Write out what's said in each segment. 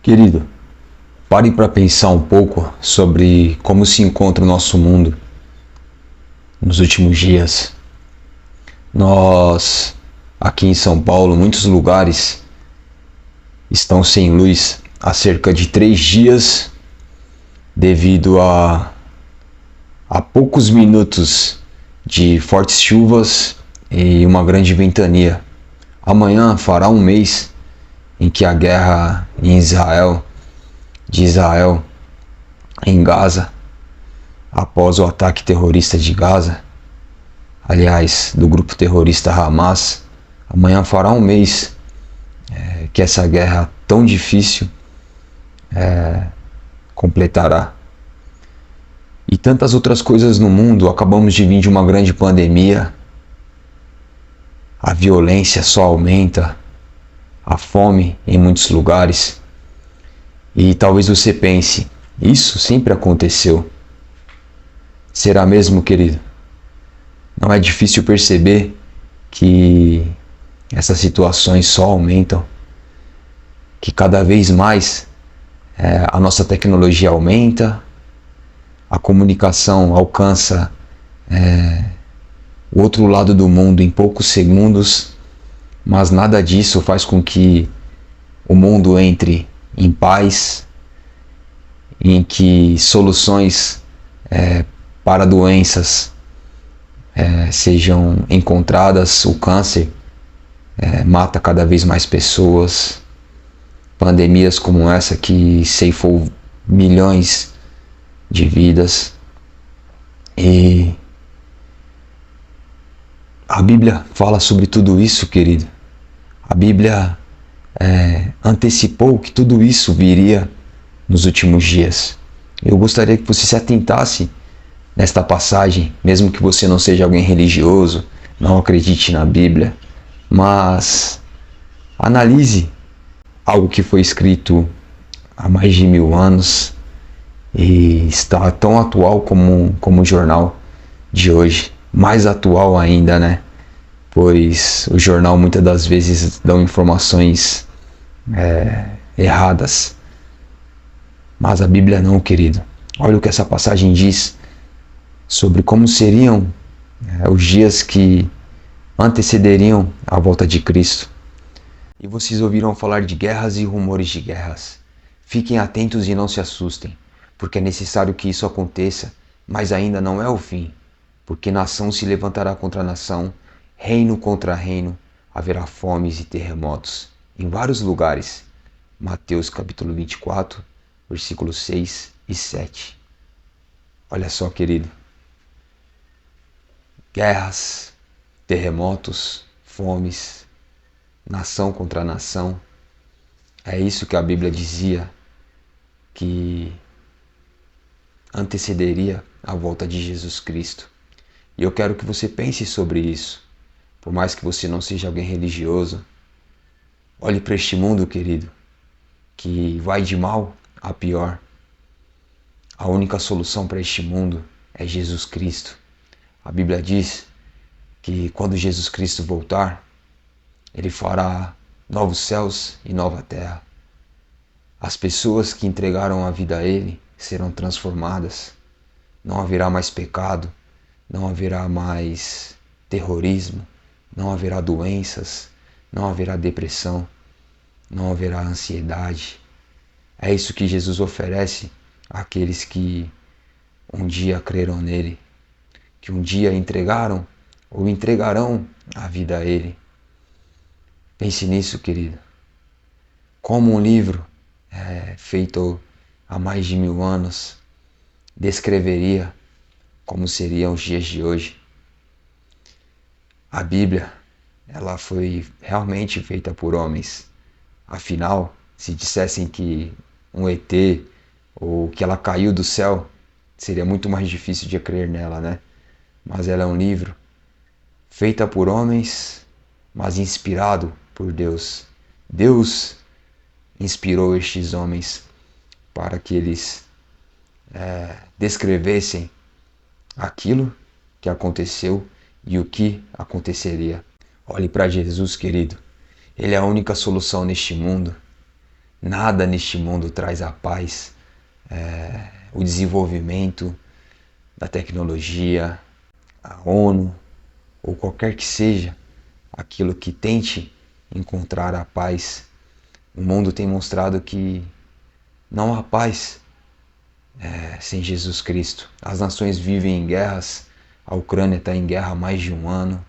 Querido, pare para pensar um pouco sobre como se encontra o nosso mundo nos últimos dias. Nós, aqui em São Paulo, muitos lugares estão sem luz há cerca de 3 dias devido a poucos minutos de fortes chuvas e uma grande ventania. Amanhã fará um mês em que a guerra de Israel em Gaza, após o ataque terrorista de Gaza, aliás, do grupo terrorista Hamas, amanhã fará um mês que essa guerra tão difícil completará. E tantas outras coisas no mundo. Acabamos de vir de uma grande pandemia, a violência só aumenta, a fome em muitos lugares. E talvez você pense, isso sempre aconteceu. Será mesmo, querido? Não é difícil perceber que essas situações só aumentam, que cada vez mais a nossa tecnologia aumenta, a comunicação alcança o outro lado do mundo em poucos segundos, mas nada disso faz com que o mundo entre em paz, em que soluções para doenças sejam encontradas. O câncer mata cada vez mais pessoas, pandemias como essa que ceifou milhões de vidas. E a Bíblia fala sobre tudo isso, querido. A Bíblia antecipou que tudo isso viria nos últimos dias. Eu gostaria que você se atentasse nesta passagem, mesmo que você não seja alguém religioso, não acredite na Bíblia, mas analise algo que foi escrito há mais de 1000 anos e está tão atual como o jornal de hoje. Mais atual ainda, né? Pois o jornal muitas das vezes dão informações erradas. Mas a Bíblia não, querido. Olha o que essa passagem diz sobre como seriam os dias que antecederiam a volta de Cristo. E vocês ouviram falar de guerras e rumores de guerras. Fiquem atentos e não se assustem, porque é necessário que isso aconteça, mas ainda não é o fim. Porque nação se levantará contra nação, reino contra reino, haverá fomes e terremotos em vários lugares. Mateus capítulo 24, versículos 6 e 7. Olha só, querido. Guerras, terremotos, fomes, nação contra nação. É isso que a Bíblia dizia que antecederia a volta de Jesus Cristo. E eu quero que você pense sobre isso. Por mais que você não seja alguém religioso, olhe para este mundo, querido, que vai de mal a pior. A única solução para este mundo é Jesus Cristo. A Bíblia diz que quando Jesus Cristo voltar, Ele fará novos céus e nova terra. As pessoas que entregaram a vida a Ele serão transformadas. Não haverá mais pecado, não haverá mais terrorismo, não haverá doenças, não haverá depressão, não haverá ansiedade. É isso que Jesus oferece àqueles que um dia creram nele, que um dia entregaram ou entregarão a vida a Ele. Pense nisso, querido. Como um livro feito há mais de 1000 anos descreveria como seriam os dias de hoje. A Bíblia, ela foi realmente feita por homens. Afinal, se dissessem que um ET ou que ela caiu do céu, seria muito mais difícil de crer nela, né? Mas ela é um livro feita por homens, mas inspirado por Deus. Deus inspirou estes homens para que eles descrevessem aquilo que aconteceu e o que aconteceria. Olhe para Jesus, querido. Ele é a única solução neste mundo. Nada neste mundo traz a paz, o desenvolvimento da tecnologia, a ONU ou qualquer que seja aquilo que tente encontrar a paz. O mundo tem mostrado que não há paz sem Jesus Cristo. As nações vivem em guerras, a Ucrânia está em guerra há mais de um ano,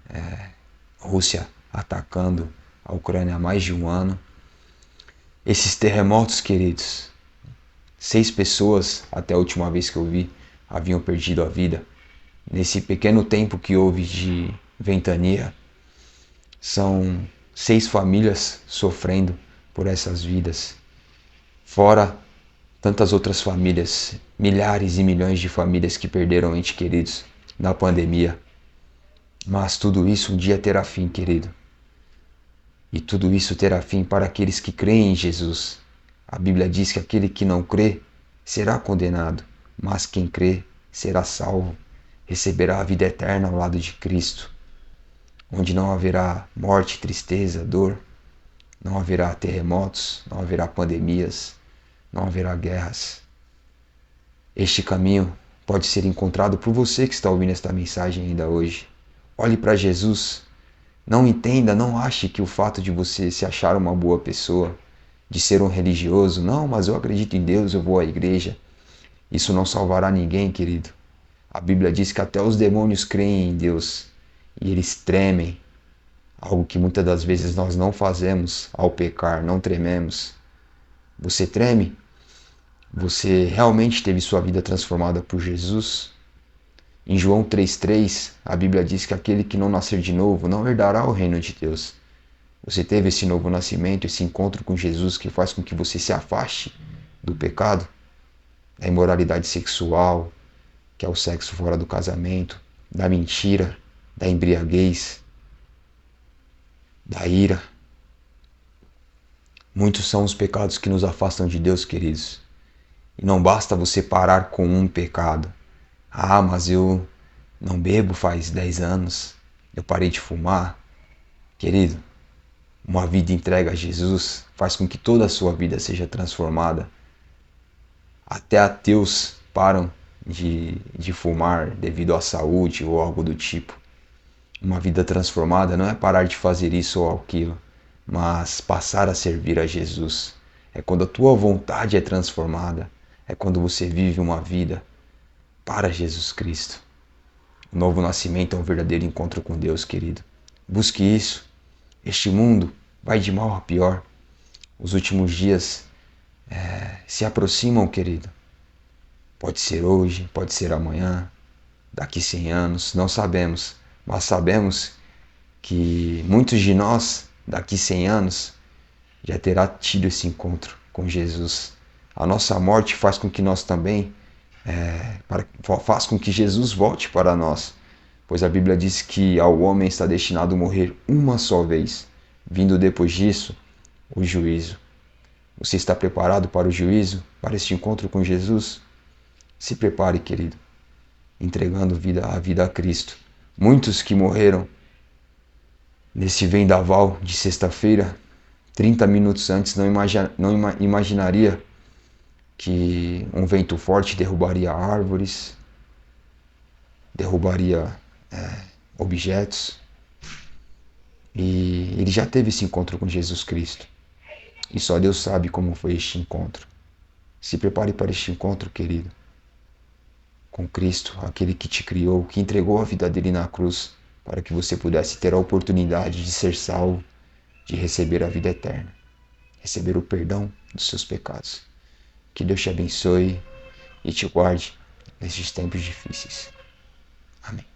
a Rússia atacando a Ucrânia há mais de um ano. Esses terremotos, queridos, 6 pessoas, até a última vez que eu vi, haviam perdido a vida. Nesse pequeno tempo que houve de ventania, são 6 famílias sofrendo por essas vidas. Fora tantas outras famílias, milhares e milhões de famílias que perderam entes queridos na pandemia. Mas tudo isso um dia terá fim, querido. E tudo isso terá fim para aqueles que creem em Jesus. A Bíblia diz que aquele que não crê será condenado, mas quem crê será salvo, receberá a vida eterna ao lado de Cristo, onde não haverá morte, tristeza, dor, não haverá terremotos, não haverá pandemias, não haverá guerras. Este caminho pode ser encontrado por você que está ouvindo esta mensagem ainda hoje. Olhe para Jesus. Não entenda, não ache que o fato de você se achar uma boa pessoa, de ser um religioso, não, mas eu acredito em Deus, eu vou à igreja, isso não salvará ninguém, querido. A Bíblia diz que até os demônios creem em Deus e eles tremem, algo que muitas das vezes nós não fazemos ao pecar, não trememos. Você treme? Você realmente teve sua vida transformada por Jesus? Em João 3,3, a Bíblia diz que aquele que não nascer de novo não herdará o reino de Deus. Você teve esse novo nascimento, esse encontro com Jesus que faz com que você se afaste do pecado, da imoralidade sexual, que é o sexo fora do casamento, da mentira, da embriaguez, da ira. Muitos são os pecados que nos afastam de Deus, queridos. E não basta você parar com um pecado. Ah, mas eu não bebo faz 10 anos, eu parei de fumar. Querido, uma vida entregue a Jesus faz com que toda a sua vida seja transformada. Até ateus param de fumar devido à saúde ou algo do tipo. Uma vida transformada não é parar de fazer isso ou aquilo, mas passar a servir a Jesus. É quando a tua vontade é transformada, é quando você vive uma vida para Jesus Cristo. O novo nascimento é um verdadeiro encontro com Deus, querido. Busque isso. Este mundo vai de mal a pior. Os últimos dias se aproximam, querido. Pode ser hoje, pode ser amanhã, daqui 100 anos, não sabemos. Mas sabemos que muitos de nós, daqui 100 anos, já terá tido esse encontro com Jesus. A nossa morte faz com que nós também, faz com que Jesus volte para nós. Pois a Bíblia diz que ao homem está destinado a morrer uma só vez, vindo depois disso o juízo. Você está preparado para o juízo, para este encontro com Jesus? Se prepare, querido, entregando a vida a Cristo. Muitos que morreram nesse vendaval de sexta-feira, 30 minutos antes, não imaginaria que um vento forte derrubaria árvores, derrubaria objetos. E ele já teve esse encontro com Jesus Cristo. E só Deus sabe como foi este encontro. Se prepare para este encontro, querido, com Cristo, aquele que te criou, que entregou a vida dele na cruz, para que você pudesse ter a oportunidade de ser salvo, de receber a vida eterna, receber o perdão dos seus pecados. Que Deus te abençoe e te guarde nesses tempos difíceis. Amém.